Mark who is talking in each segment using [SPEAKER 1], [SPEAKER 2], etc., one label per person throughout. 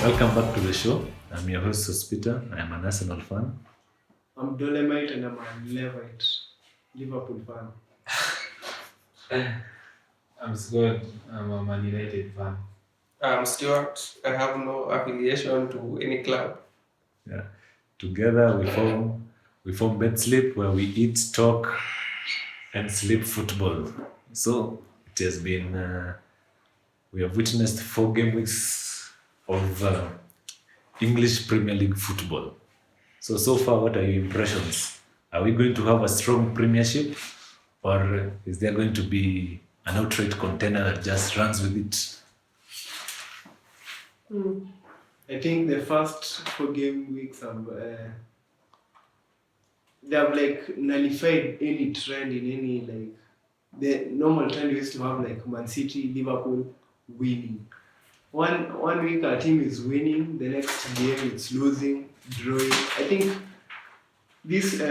[SPEAKER 1] Welcome back to the show. I'm your host, Sospita. I'm an Arsenal fan.
[SPEAKER 2] I'm Dolomite and I'm a Levite, Liverpool fan.
[SPEAKER 3] I'm Scott. I'm a Man United fan.
[SPEAKER 4] I'm Stuart. I have no affiliation to any club.
[SPEAKER 1] Yeah. Together we form Bed Sleep, where we eat, talk, and sleep football. So it has been we have witnessed 4 game weeks of English Premier League football. So far, what are your impressions? Are we going to have a strong Premiership, or is there going to be an outright contender that just runs with it?
[SPEAKER 2] I think the first 4 game weeks have they have like nullified any trend in any like the normal trend we used to have like Man City, Liverpool winning. One week our team is winning, the next game it's losing, drawing. I think these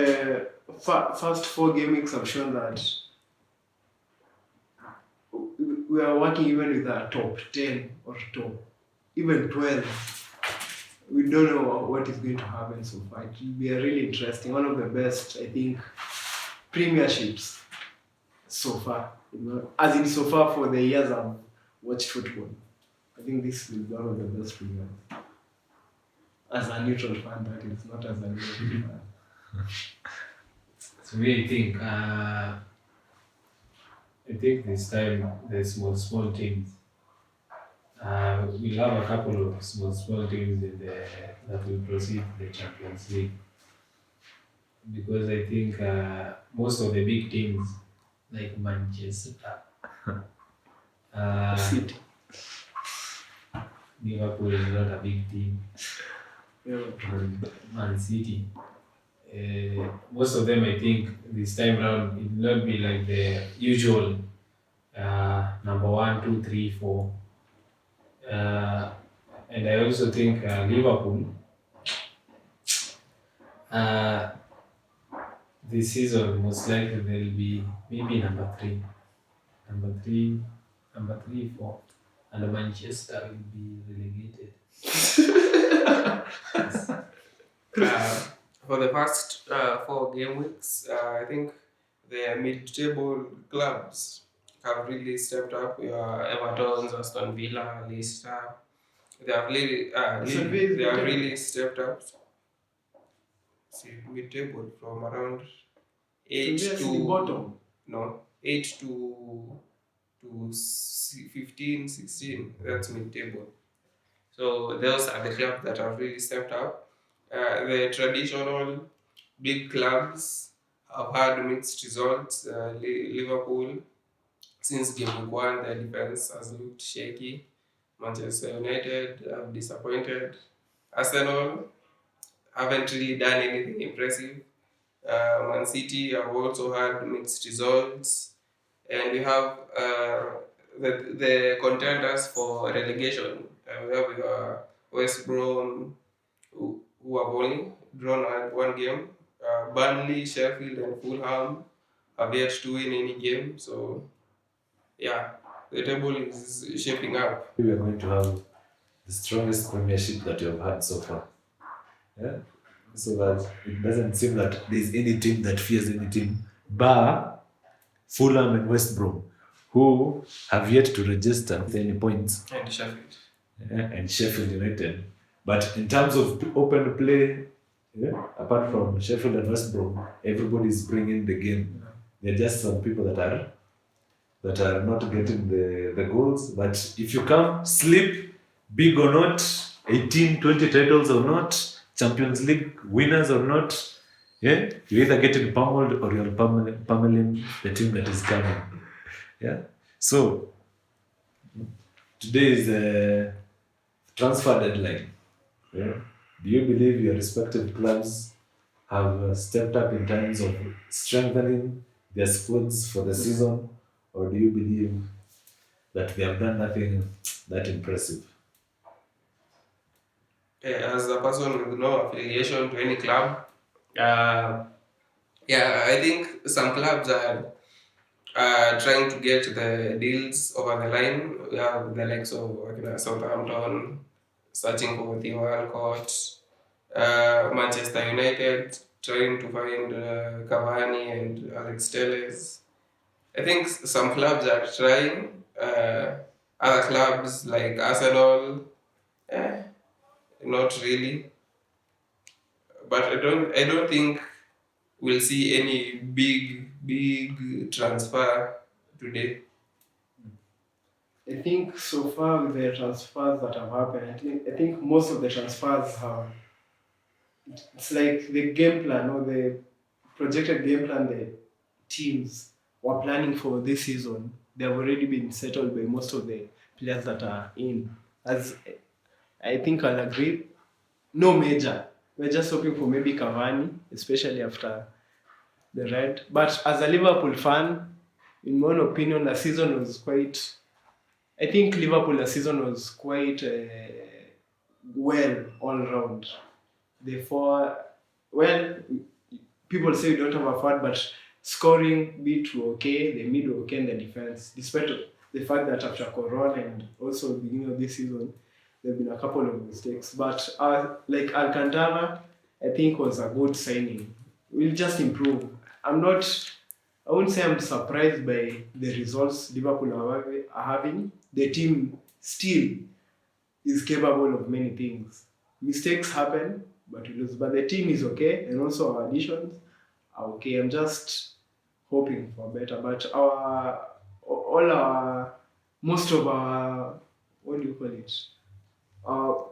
[SPEAKER 2] first 4 game weeks have shown that we are working even with our top 10 or top even 12. We don't know what is going to happen so far. It will be a really interesting, one of the best, I think, premierships so far. As in so far for the years I've watched football. I think this will be one of the best premiers. As a neutral fan, that is, not as a Liverpool fan.
[SPEAKER 3] So I think this time the small teams. We'll have a couple of small teams that will proceed to the Champions League, because I think most of the big teams like Manchester,
[SPEAKER 2] City.
[SPEAKER 3] Liverpool is not a big team.
[SPEAKER 2] Yeah.
[SPEAKER 3] Man City. Most of them, I think, this time round, it will not be like the usual number 1, 2, 3, 4. And I also think Liverpool, this season, most likely they'll be maybe number 3, 4, and Manchester will be relegated.
[SPEAKER 4] For the first 4 game weeks, I think the mid-table clubs have really stepped up. Everton, Aston Villa, Leicester. They have really stepped up. See, mid-table from around 8
[SPEAKER 2] So
[SPEAKER 4] to
[SPEAKER 2] bottom.
[SPEAKER 4] no 8 to 15, 16. That's mid-table. So those are the clubs that have really stepped up. The traditional big clubs have had mixed results. Liverpool, since game week 1, their defense has looked shaky. Manchester United have disappointed. Arsenal haven't really done anything impressive. Man City have also had mixed results. And we have the contenders for relegation. We have West Brom, who have only drawn 1 game. Burnley, Sheffield, and Fulham have yet to win any game. So, yeah, the table is shaping up.
[SPEAKER 1] We are going to have the strongest Premiership that you have had so far. Yeah. So that it doesn't seem that there's any team that fears any team, bar Fulham and West Brom, who have yet to register with any points.
[SPEAKER 4] And Sheffield.
[SPEAKER 1] And Sheffield United. But in terms of open play, apart from Sheffield and West Brom, everybody's bringing the game. There are just some people that are not getting the goals. But if you come, sleep, big or not, 18, 20 titles or not, Champions League winners or not, you're either getting pummeled or you're pummeling the team that is coming. Yeah. So today is a transfer deadline. Yeah. Do you believe your respective clubs have stepped up in terms of strengthening their squads for the season, or do you believe that they have done nothing that impressive?
[SPEAKER 4] As a person with no affiliation to any club, I think some clubs are trying to get the deals over the line. We have the likes of Southampton, searching for the Walcott. Manchester United trying to find Cavani and Alex Telles. I think some clubs are trying. Other clubs like Arsenal, eh, not really. But I don't think we'll see any big transfer today.
[SPEAKER 2] I think so far with the transfers that have happened, I think most of the transfers have. It's like the game plan or the projected game plan the teams were planning for this season. They have already been settled by most of the players that are in. As I think I'll agree, no major. We're just hoping for maybe Cavani, especially after the red. But as a Liverpool fan, in my own opinion, the season was quite. I think Liverpool the season was quite well all round. The four, well, people say we don't have a forward, but scoring bit were okay, the mid were okay, and the defense, despite the fact that after Corona and also the beginning of this season, there have been a couple of mistakes. But like Alcantara, I think was a good signing. We'll just improve. I wouldn't say I'm surprised by the results Liverpool are having. The team still is capable of many things. Mistakes happen, but we lose. But the team is okay, and also our additions are okay. I'm just hoping for better. But most of our, what do you call it?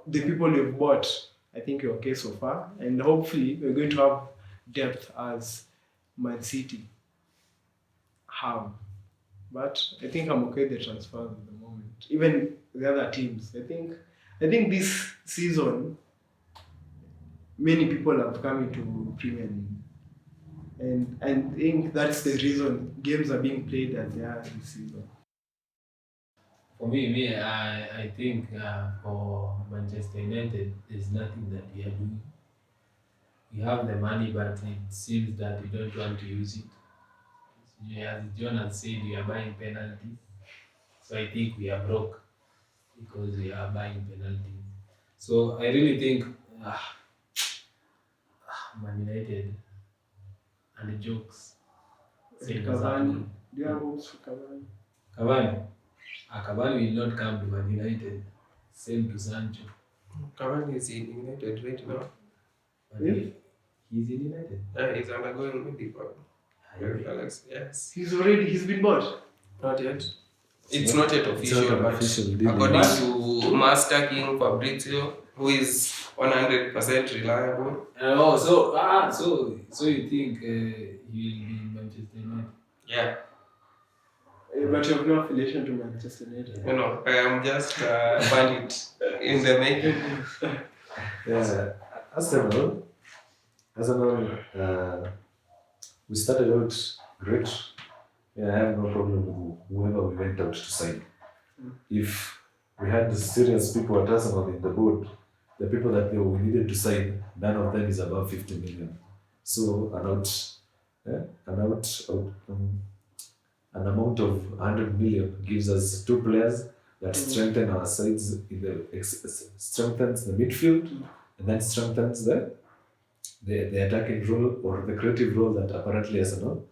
[SPEAKER 2] The people we've bought, I think we're okay so far, and hopefully we're going to have depth as Man City have. But I think I'm okay with the transfers at the moment. Even the other teams, I think this season many people have come into Premier League, and I think that's the reason games are being played as they are this season.
[SPEAKER 3] For me, I think for Manchester United, there's nothing that we are doing. We have the money, but it seems that we don't want to use it. Yeah, as John has said, we are buying penalties. So I think we are broke because we are buying penalties. So I really think Man United and the jokes. Same as
[SPEAKER 2] Cavani,
[SPEAKER 3] happening.
[SPEAKER 2] do you have hopes for Cavani?
[SPEAKER 3] Cavani. Cavani will not come to Man United. Same to Sancho.
[SPEAKER 4] Cavani is in United right now.
[SPEAKER 3] But
[SPEAKER 2] Yeah.
[SPEAKER 3] he's in United.
[SPEAKER 4] He's undergoing medical. Alex, yes.
[SPEAKER 2] He's been bought.
[SPEAKER 4] Not yet. It's not yet
[SPEAKER 1] It's
[SPEAKER 4] official,
[SPEAKER 1] not an
[SPEAKER 4] but
[SPEAKER 1] official deal.
[SPEAKER 4] according
[SPEAKER 2] But-
[SPEAKER 4] to Master King Fabrizio, who is 100% reliable.
[SPEAKER 3] So you think he will be in Manchester United?
[SPEAKER 4] Yeah,
[SPEAKER 2] But you have no affiliation to Manchester United.
[SPEAKER 4] I am just a bandit in the making.
[SPEAKER 1] Yeah, Arsenal, we started out great. Yeah, I have no problem with whoever we went out to sign. If we had serious people at Arsenal in the board, the people that we needed to sign, none of them is above 50 million. So an amount of 100 million gives us two players that strengthen our sides strengthens the midfield and then strengthens the attacking role or the creative role that apparently Arsenal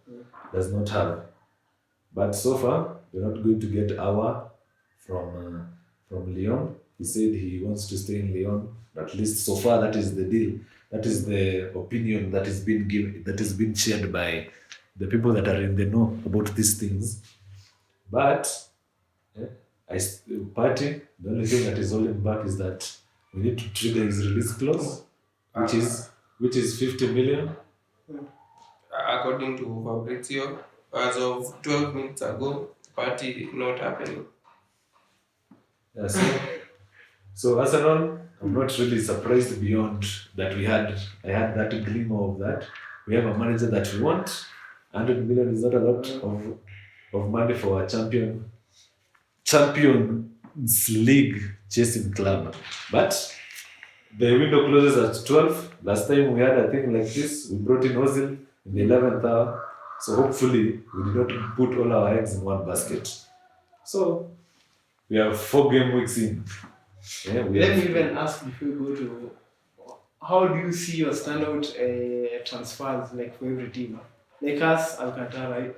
[SPEAKER 1] does not have. But so far, we're not going to get our from Lyon. He said he wants to stay in Lyon. At least so far, that is the deal. That is the opinion that is being given, that is being shared by the people that are in the know about these things. But Party, the only thing that is holding back is that we need to trigger his release clause, which is 50 million.
[SPEAKER 4] According to Fabrizio, as of 12 minutes ago, party not happening.
[SPEAKER 1] Yeah, so Arsenal, I'm not really surprised beyond that I had that glimmer of that. We have a manager that we want. 100 million is not a lot of money for a Champions League chasing club. But the window closes at 12. Last time we had a thing like this, we brought in Ozil in the 11th hour. So hopefully we did not put all our eggs in one basket. So we have 4 game weeks in. Yeah, we
[SPEAKER 2] Let me
[SPEAKER 1] have.
[SPEAKER 2] even ask before we go to how do you see your standout transfers like for every team? Like us, Alcantara, right?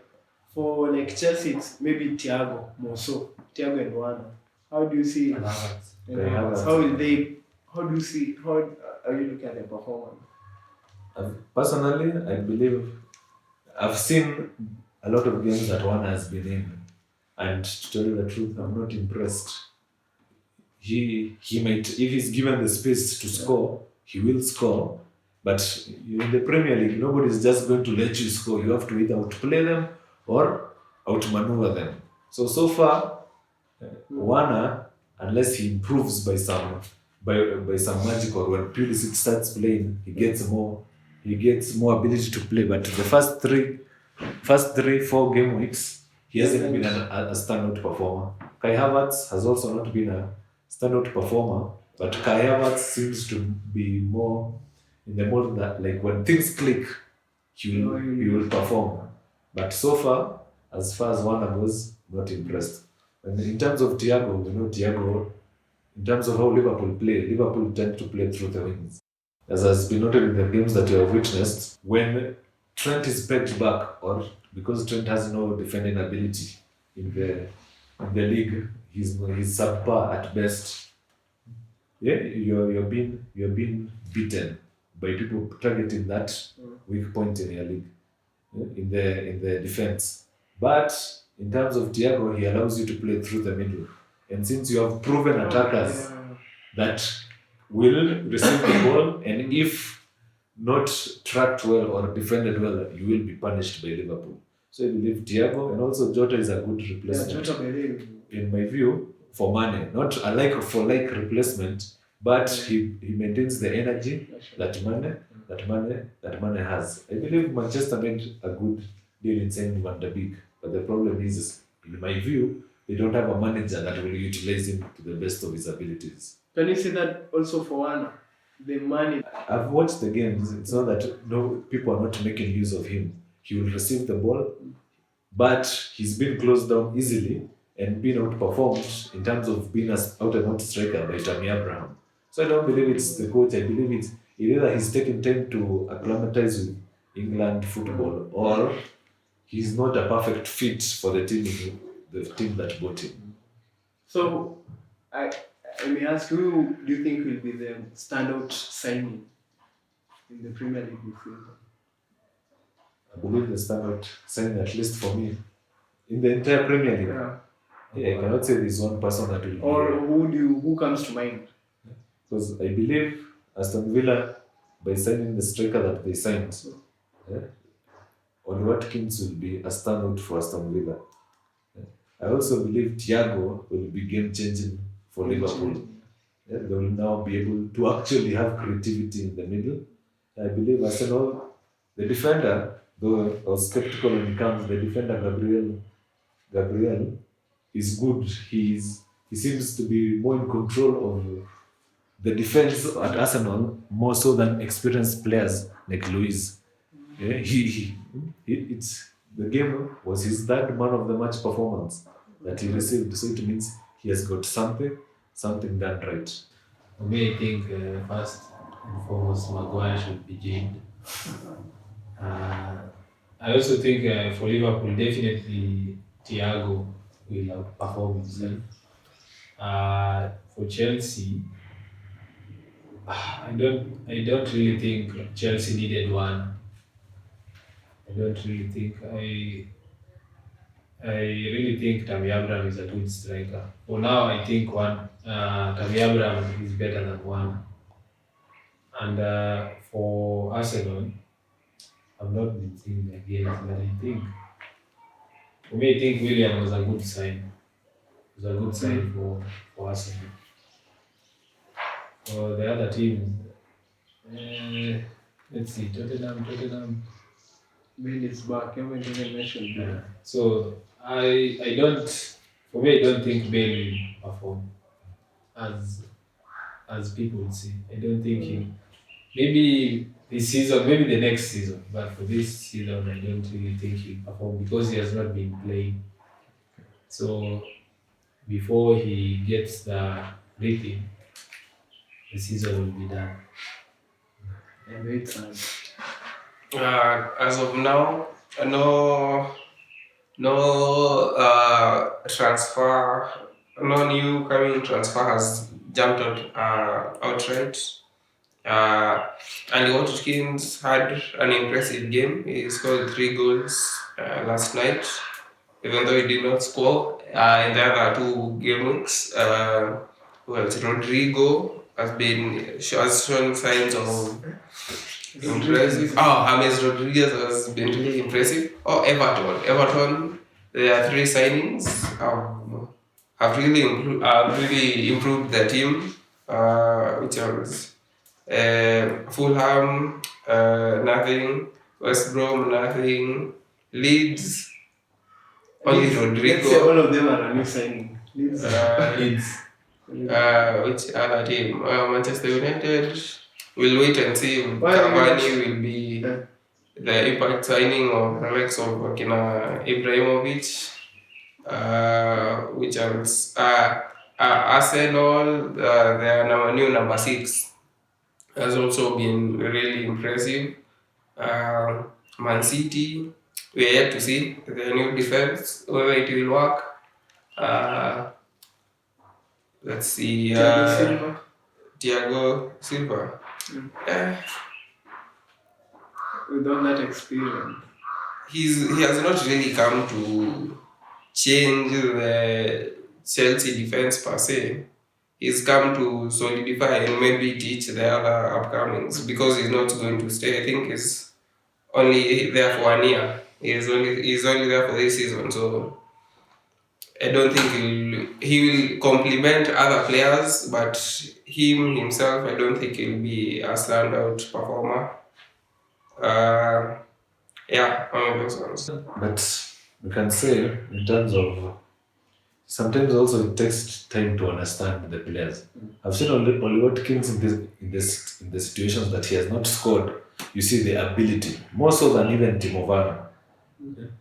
[SPEAKER 2] For like Chelsea, it's maybe Thiago, more so. Thiago and Wana. How do you see
[SPEAKER 3] And Havertz.
[SPEAKER 2] and
[SPEAKER 1] Kai
[SPEAKER 2] Havertz?
[SPEAKER 1] Havertz.
[SPEAKER 2] How will they? How do you see? How are you looking at their performance?
[SPEAKER 1] Personally, I believe I've seen a lot of games that one has been in, and to tell you the truth, I'm not impressed. He might, if he's given the space to score, he will score. But in the Premier League, nobody's just going to let you score. You have to either outplay them or outmaneuver them. So far, Warner, unless he improves by some magic, or when Pulisic starts playing, he gets more ability to play. But the first 3-4 game weeks, he hasn't been a standout performer. Kai Havertz has also not been a standout performer, but Kai Havertz seems to be more in the mold that, like, when things click, he will perform. But so far as Warner goes, not impressed. And in terms of Thiago, Thiago, in terms of how Liverpool tend to play through the wings. As has been noted in the games that you have witnessed, when Trent is pegged back, or because Trent has no defending ability in the league, he's subpar at best. Yeah, you're being beaten by people targeting that weak point in your league, in the defense. But in terms of Thiago, he allows you to play through the middle. And since you have proven attackers that will receive the ball, and if not tracked well or defended well, you will be punished by Liverpool. So I believe Thiago, and also Jota is a good
[SPEAKER 2] Yeah,
[SPEAKER 1] replacement,
[SPEAKER 2] Jota Bellerin.
[SPEAKER 1] in my view, for Mane. Not a like for like replacement, but he maintains the energy that Mane has. I believe Manchester made a good deal in signing Van de Beek, but the problem is, in my view, they don't have a manager that will utilize him to the best of his abilities.
[SPEAKER 2] Can you say that also for Wana? The money.
[SPEAKER 1] I've watched the games. It's not that no people are not making use of him. He will receive the ball, but he's been closed down easily and been outperformed in terms of being an out and out striker by Tammy Abraham. So I don't believe it's the coach. I believe it's either he's taking time to acclimatize with England football, or he's not a perfect fit for the team that bought him.
[SPEAKER 2] So, I may ask, who do you think will be the standout signing in the Premier League this season?
[SPEAKER 1] I believe the standout signing, at least for me, in the entire Premier League.
[SPEAKER 2] Yeah.
[SPEAKER 1] I cannot say there's one person that will be.
[SPEAKER 2] Or who comes to mind?
[SPEAKER 1] Because I believe Aston Villa, by signing the striker that they signed, Oli Watkins will be a standout for Aston Villa. I also believe Thiago will be game changing for Liverpool. They will now be able to actually have creativity in the middle. I believe Arsenal, the defender, though I was skeptical when it comes, the defender Gabriel is good. He seems to be more in control of the defense at Arsenal, more so than experienced players like Luis. Yeah, it's the game was his third man of the match performance that he received. So it means he has got something done right.
[SPEAKER 3] For me, I think first and foremost, Maguire should be jailed. I also think for Liverpool, definitely Thiago will outperform himself. For Chelsea, I don't really think Chelsea needed one. I don't really think I really think Tammy Abraham is a good striker. For now, I think Tammy Abraham is better than one. And for Arsenal, I've not been seeing the games, but I think William was a good sign. It was a good sign for Arsenal. For the other teams, let's see, Tottenham.
[SPEAKER 2] Bailey's back. Haven't even mentioned
[SPEAKER 3] Yeah.
[SPEAKER 2] that.
[SPEAKER 3] So I don't. For me, I don't think Bale will perform as people would say. I don't think he. Maybe this season, maybe the next season, but for this season, I don't really think he'll perform because he has not been playing. So before he gets the rhythm, the season will be done.
[SPEAKER 2] And it's
[SPEAKER 4] As of now, no transfer, no new coming transfer has jumped out outright. And Watkins had an impressive game. He scored 3 goals last night, even though he did not score in the other 2 game weeks. Rodrigo has shown signs of impressive. James Rodriguez has been really impressive. Everton, their 3 signings have really improved the team. Which else? Fulham, nothing. West Brom, nothing. Leeds, only
[SPEAKER 2] Let's say
[SPEAKER 4] Rodrigo.
[SPEAKER 2] all of them are a new signing.
[SPEAKER 3] Leeds.
[SPEAKER 4] Which other team? Manchester United. We'll wait and see if
[SPEAKER 2] Why
[SPEAKER 4] Cavani will be the impact signing of the likes of Ibrahimovic. Which else? Arsenal, their new number 6 has also been really impressive. Man City, we are yet to see the new defense, whether it will work. Let's see. Thiago Silva.
[SPEAKER 2] Without that experience.
[SPEAKER 4] He has not really come to change the Chelsea defense per se. He's come to solidify and maybe teach the other upcomings, because he's not going to stay. I think he's only there for 1 year. He's only there for this season, so I don't think he will complement other players, but himself, I don't think he'll be a standout performer. One of those ones.
[SPEAKER 1] But we can say, in terms of, sometimes also it takes time to understand the players. I've seen Oli Watkins in the situations that he has not scored. You see the ability, more so than even Timo Werner,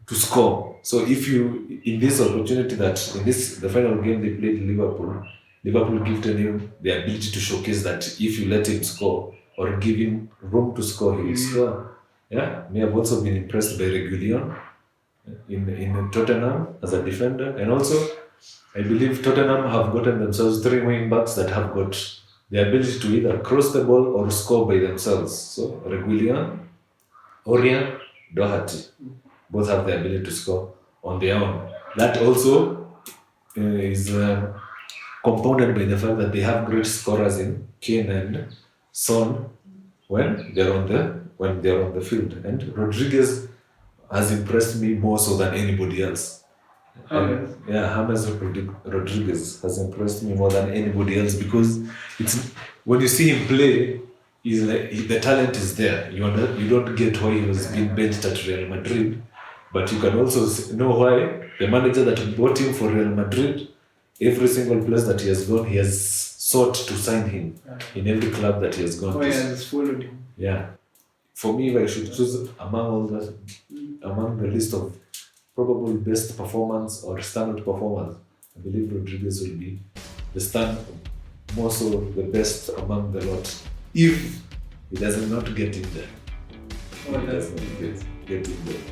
[SPEAKER 1] to score. So if you, in this opportunity that in the final game they played Liverpool gifted him the ability to showcase that if you let him score or give him room to score, he will score. Yeah, me, I've also been impressed by Reguilon in Tottenham as a defender, and also I believe Tottenham have gotten themselves 3 wing backs that have got the ability to either cross the ball or score by themselves. So Reguilon, Orient, Doherty, both have the ability to score on their own. That also is compounded by the fact that they have great scorers in Kane and Son when they're on the field. And Rodriguez has impressed me more so than anybody else. James Rodriguez has impressed me more than anybody else, because it's when you see him play, the talent is there. You don't get why he was being benched at Real Madrid, but you can also know why the manager that bought him for Real Madrid, every single place that he has gone, he has sought to sign him in every club that he has gone to.
[SPEAKER 2] He has followed him.
[SPEAKER 1] Yeah. For me, if I should choose among the list of probable best performance or standout performance, I believe Rodriguez will be more so the best among the lot, if he does not get in there. He does not get in there.